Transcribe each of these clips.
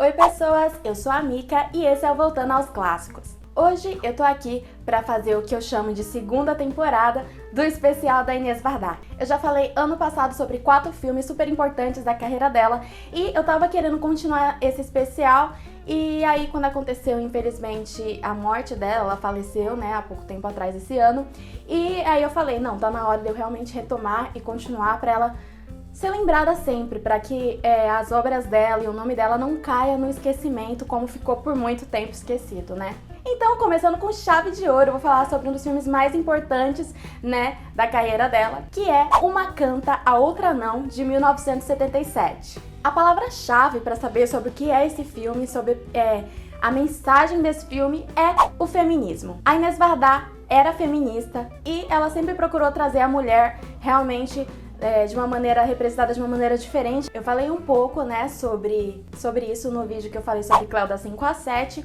Oi pessoas, eu sou a Mika e esse é o Voltando aos Clássicos. Hoje eu tô aqui pra fazer o que eu chamo de segunda temporada do especial da Inês Vardar. Eu já falei ano passado sobre 4 filmes super importantes da carreira dela e eu tava querendo continuar esse especial e aí quando aconteceu, infelizmente, a morte dela, ela faleceu, né, há pouco tempo atrás esse ano, e aí eu falei, não, tá na hora de eu realmente retomar e continuar pra ela ser lembrada sempre, para que as obras dela e o nome dela não caia no esquecimento, como ficou por muito tempo esquecido, né? Então, começando com chave de ouro, eu vou falar sobre um dos filmes mais importantes, né, da carreira dela, que é Uma Canta, a Outra Não, de 1977. A palavra-chave para saber sobre o que é esse filme, sobre a mensagem desse filme, é o feminismo. A Inês Vardar era feminista e ela sempre procurou trazer a mulher realmente de uma maneira representada de uma maneira diferente. Eu falei um pouco, né, sobre isso no vídeo que eu falei sobre Cléo da 5 a 7,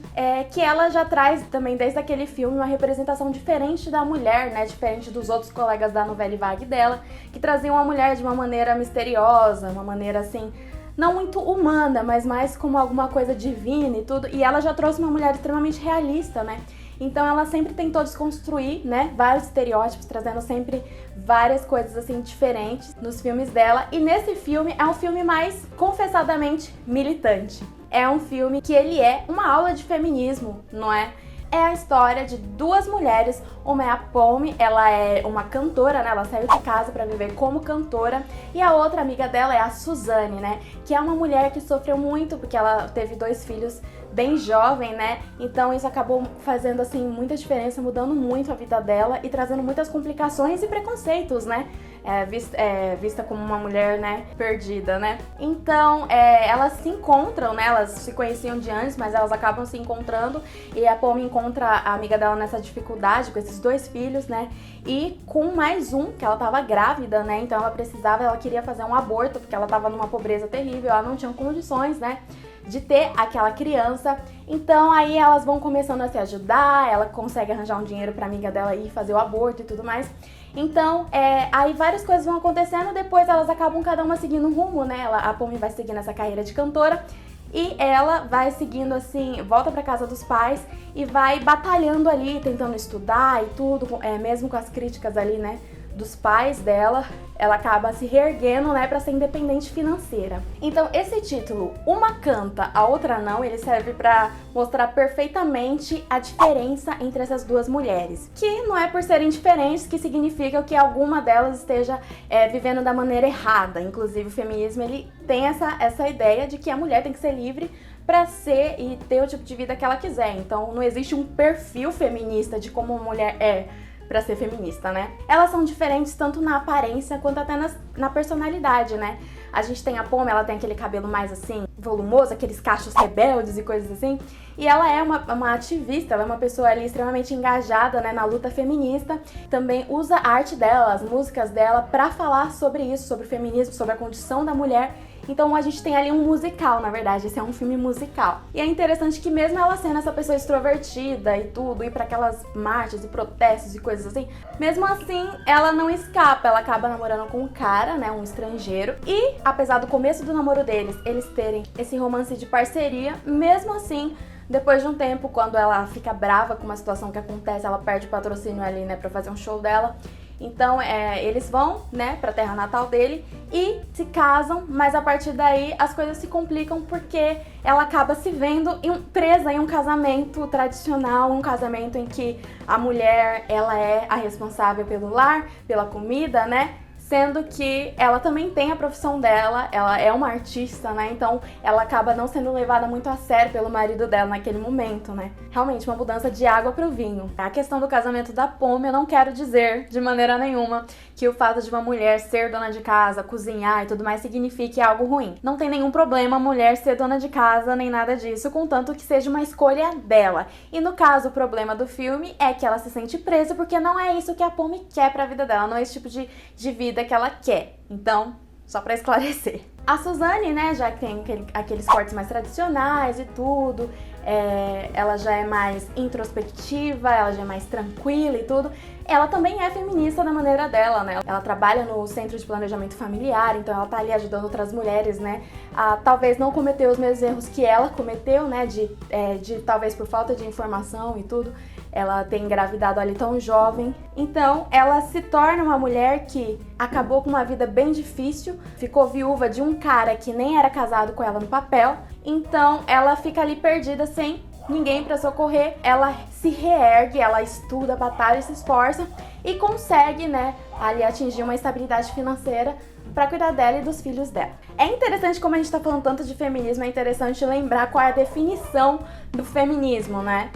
que ela já traz também desde aquele filme uma representação diferente da mulher, né, diferente dos outros colegas da novela vague dela, que traziam a mulher de uma maneira misteriosa, uma maneira assim, não muito humana, mas mais como alguma coisa divina e tudo, e ela já trouxe uma mulher extremamente realista, né? Então ela sempre tentou desconstruir, né, vários estereótipos, trazendo sempre várias coisas assim diferentes nos filmes dela. E nesse filme é um filme mais confessadamente militante. É um filme que ele é uma aula de feminismo, não é? É a história de duas mulheres, uma é a Pomme, ela é uma cantora, né, ela saiu de casa para viver como cantora, e a outra amiga dela é a Suzane, né, que é uma mulher que sofreu muito porque ela teve 2 filhos bem jovem, né, então isso acabou fazendo, assim, muita diferença, mudando muito a vida dela e trazendo muitas complicações e preconceitos, né, vista como uma mulher, né, perdida, né. Então, elas se encontram, né, elas se conheciam de antes, mas elas acabam se encontrando e a Pomme encontra a amiga dela nessa dificuldade com esses 2 filhos, né, e com mais um, que ela tava grávida, né, então ela queria fazer um aborto, porque ela tava numa pobreza terrível, ela não tinha condições, né, de ter aquela criança. Então aí elas vão começando a se ajudar, ela consegue arranjar um dinheiro pra amiga dela ir fazer o aborto e tudo mais. Então, aí várias coisas vão acontecendo, depois elas acabam cada uma seguindo um rumo, né, a Pomme vai seguindo essa carreira de cantora, e ela vai seguindo assim, volta pra casa dos pais e vai batalhando ali, tentando estudar e tudo, mesmo com as críticas ali, né, dos pais dela, ela acaba se reerguendo, né, pra ser independente financeira. Então, esse título, Uma Canta, a Outra Não, ele serve pra mostrar perfeitamente a diferença entre essas duas mulheres. Que não é por serem diferentes que significa que alguma delas esteja vivendo da maneira errada. Inclusive, o feminismo, ele tem essa ideia de que a mulher tem que ser livre pra ser e ter o tipo de vida que ela quiser. Então, não existe um perfil feminista de como uma mulher é pra ser feminista, né? Elas são diferentes tanto na aparência quanto até na personalidade, né? A gente tem a Pomme, ela tem aquele cabelo mais assim, volumoso, aqueles cachos rebeldes e coisas assim. E ela é uma ativista, ela é uma pessoa ali extremamente engajada, né, na luta feminista. Também usa a arte dela, as músicas dela, pra falar sobre isso, sobre o feminismo, sobre a condição da mulher. Então a gente tem ali um musical, na verdade, esse é um filme musical. E é interessante que mesmo ela sendo essa pessoa extrovertida e tudo, ir pra aquelas marchas e protestos e coisas assim, mesmo assim ela não escapa, ela acaba namorando com um cara, né, um estrangeiro. E apesar do começo do namoro deles, eles terem esse romance de parceria, mesmo assim, depois de um tempo, quando ela fica brava com uma situação que acontece, ela perde o patrocínio ali, né, pra fazer um show dela. Então, eles vão, né, pra terra natal dele e se casam, mas a partir daí as coisas se complicam porque ela acaba se vendo presa em um casamento tradicional, um casamento em que a mulher, ela é a responsável pelo lar, pela comida, né? Sendo que ela também tem a profissão dela, ela é uma artista, né? Então ela acaba não sendo levada muito a sério pelo marido dela naquele momento, né? Realmente uma mudança de água para o vinho. A questão do casamento da Pomme, eu não quero dizer de maneira nenhuma que o fato de uma mulher ser dona de casa, cozinhar e tudo mais signifique algo ruim. Não tem nenhum problema a mulher ser dona de casa nem nada disso, contanto que seja uma escolha dela. E no caso, o problema do filme é que ela se sente presa porque não é isso que a Pomme quer pra vida dela, não é esse tipo de vida que ela quer. Então, só pra esclarecer. A Suzane, né, já que tem aqueles cortes mais tradicionais e tudo, ela já é mais introspectiva, ela já é mais tranquila e tudo. Ela também é feminista da maneira dela, né? Ela trabalha no Centro de Planejamento Familiar, então ela tá ali ajudando outras mulheres, né? A talvez não cometer os mesmos erros que ela cometeu, né? De talvez por falta de informação e tudo, ela ter engravidado ali tão jovem. Então, ela se torna uma mulher que acabou com uma vida bem difícil, ficou viúva de um cara que nem era casado com ela no papel. Então, ela fica ali perdida sem ninguém para socorrer. Ela se reergue, ela estuda, batalha, se esforça e consegue, né, ali atingir uma estabilidade financeira para cuidar dela e dos filhos dela. É interessante, como a gente tá falando tanto de feminismo, é interessante lembrar qual é a definição do feminismo, né?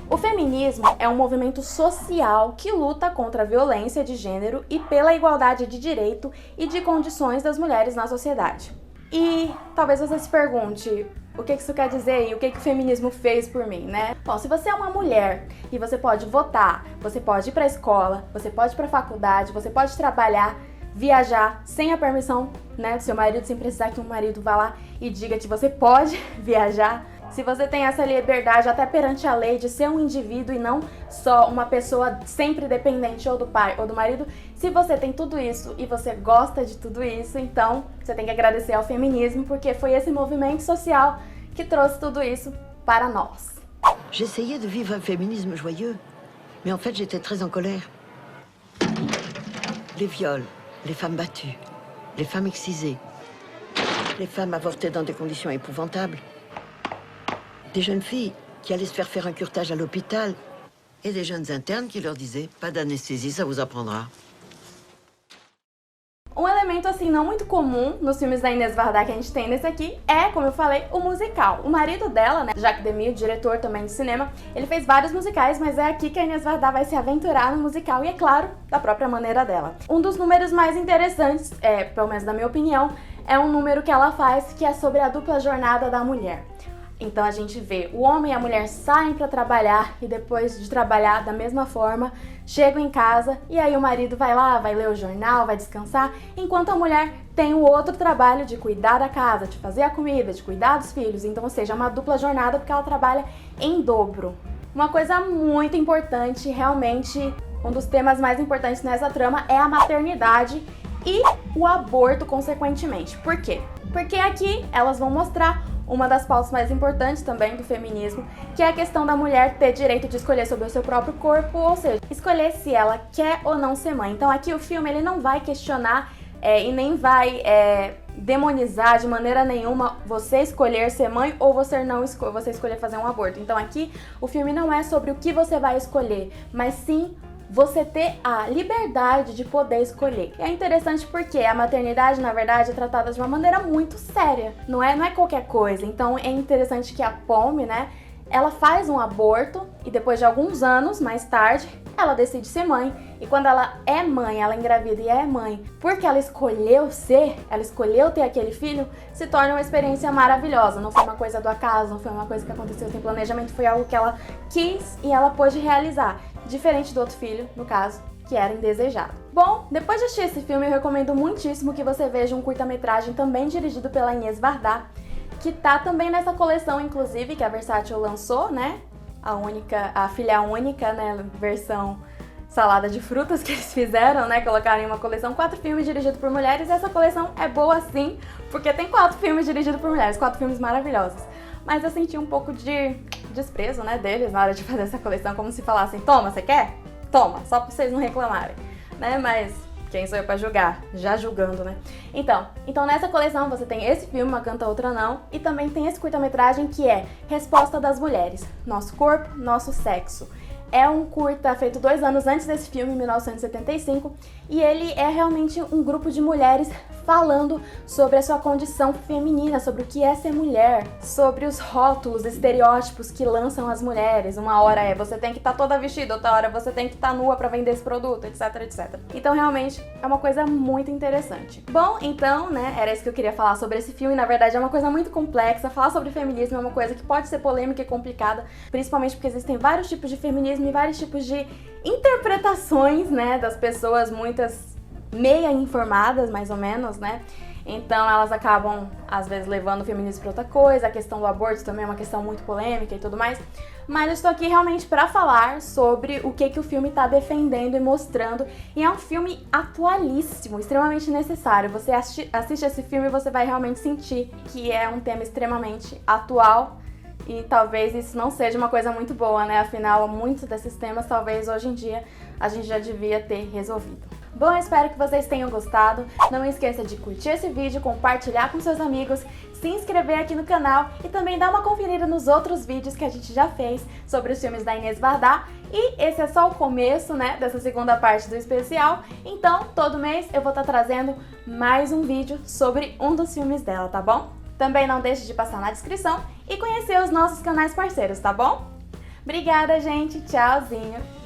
O feminismo é um movimento social que luta contra a violência de gênero e pela igualdade de direito e de condições das mulheres na sociedade. E talvez você se pergunte, o que isso quer dizer e o que o feminismo fez por mim, né? Bom, se você é uma mulher e você pode votar, você pode ir pra escola, você pode ir pra faculdade, você pode trabalhar, viajar sem a permissão, né, do seu marido, sem precisar que um marido vá lá e diga que você pode viajar. Se você tem essa liberdade até perante a lei de ser um indivíduo e não só uma pessoa sempre dependente ou do pai ou do marido, se você tem tudo isso e você gosta de tudo isso, então você tem que agradecer ao feminismo, porque foi esse movimento social que trouxe tudo isso para nós. J'essayais de vivre un féminisme joyeux, mais en fait j'étais très en colère. Les viols, les femmes battues, les femmes excisées, les femmes avortées dans des conditions épouvantables. Des jeunes filles qui allaient se faire un curetage à l'hôpital et des jeunes internes qui leur disaient « Pas d'anesthésie, ça vous apprendra ». Um elemento assim não muito comum nos filmes da Inês Varda que a gente tem nesse aqui é, como eu falei, o musical. O marido dela, né, Jacques Demy, diretor também de cinema, ele fez vários musicais, mas é aqui que a Inês Varda vai se aventurar no musical e, é claro, da própria maneira dela. Um dos números mais interessantes, pelo menos na minha opinião, é um número que ela faz que é sobre a dupla jornada da mulher. Então a gente vê o homem e a mulher saem para trabalhar e depois de trabalhar da mesma forma, chegam em casa e aí o marido vai lá, vai ler o jornal, vai descansar, enquanto a mulher tem o outro trabalho de cuidar da casa, de fazer a comida, de cuidar dos filhos. Então, ou seja, é uma dupla jornada porque ela trabalha em dobro. Uma coisa muito importante, realmente um dos temas mais importantes nessa trama é a maternidade e o aborto consequentemente. Por quê? Porque aqui elas vão mostrar uma das pautas mais importantes também do feminismo, que é a questão da mulher ter direito de escolher sobre o seu próprio corpo, ou seja, escolher se ela quer ou não ser mãe. Então aqui o filme ele não vai questionar e nem vai demonizar de maneira nenhuma você escolher ser mãe ou você escolher fazer um aborto. Então aqui o filme não é sobre o que você vai escolher, mas sim você ter a liberdade de poder escolher. E é interessante porque a maternidade, na verdade, é tratada de uma maneira muito séria. Não é qualquer coisa. Então é interessante que a Pomme, né, ela faz um aborto e depois de alguns anos, mais tarde, ela decide ser mãe. E quando ela é mãe, ela engravida e é mãe, porque ela escolheu ter aquele filho, se torna uma experiência maravilhosa. Não foi uma coisa do acaso, não foi uma coisa que aconteceu sem planejamento, foi algo que ela quis e ela pôde realizar. Diferente do outro filho, no caso, que era indesejado. Bom, depois de assistir esse filme, eu recomendo muitíssimo que você veja um curta-metragem também dirigido pela Inês Varda, que tá também nessa coleção, inclusive, que a Versátil lançou, né? A filha única, né? Versão salada de frutas que eles fizeram, né? Colocaram em uma coleção 4 filmes dirigidos por mulheres. E essa coleção é boa sim, porque tem 4 filmes dirigidos por mulheres, 4 filmes maravilhosos. Mas eu senti um pouco de desprezo, né, deles na hora de fazer essa coleção, como se falassem, toma, você quer? Toma, só pra vocês não reclamarem, né? Mas quem sou eu pra julgar? Já julgando, né? Então nessa coleção você tem esse filme, Uma Canta Outra Não, e também tem esse curta-metragem que é Resposta das Mulheres, Nosso Corpo, Nosso Sexo. É um curta feito 2 anos antes desse filme, em 1975, e ele é realmente um grupo de mulheres falando sobre a sua condição feminina, sobre o que é ser mulher, sobre os rótulos, estereótipos que lançam as mulheres. Uma hora você tem que estar toda vestida, outra hora você tem que estar nua para vender esse produto, etc, etc. Então realmente é uma coisa muito interessante. Bom, então, né, era isso que eu queria falar sobre esse filme. Na verdade é uma coisa muito complexa. Falar sobre feminismo é uma coisa que pode ser polêmica e complicada, principalmente porque existem vários tipos de feminismo e vários tipos de interpretações, né, das pessoas, muitas meia informadas, mais ou menos, né? Então elas acabam, às vezes, levando o feminismo para outra coisa, a questão do aborto também é uma questão muito polêmica e tudo mais. Mas eu estou aqui realmente para falar sobre o que o filme está defendendo e mostrando. E é um filme atualíssimo, extremamente necessário. Você assiste esse filme e você vai realmente sentir que é um tema extremamente atual. E talvez isso não seja uma coisa muito boa, né? Afinal, muitos desses temas, talvez hoje em dia, a gente já devia ter resolvido. Bom, eu espero que vocês tenham gostado. Não esqueça de curtir esse vídeo, compartilhar com seus amigos, se inscrever aqui no canal e também dar uma conferida nos outros vídeos que a gente já fez sobre os filmes da Inês Vardá. E esse é só o começo, né, dessa segunda parte do especial. Então, todo mês eu vou estar trazendo mais um vídeo sobre um dos filmes dela, tá bom? Também não deixe de passar na descrição e conhecer os nossos canais parceiros, tá bom? Obrigada, gente. Tchauzinho.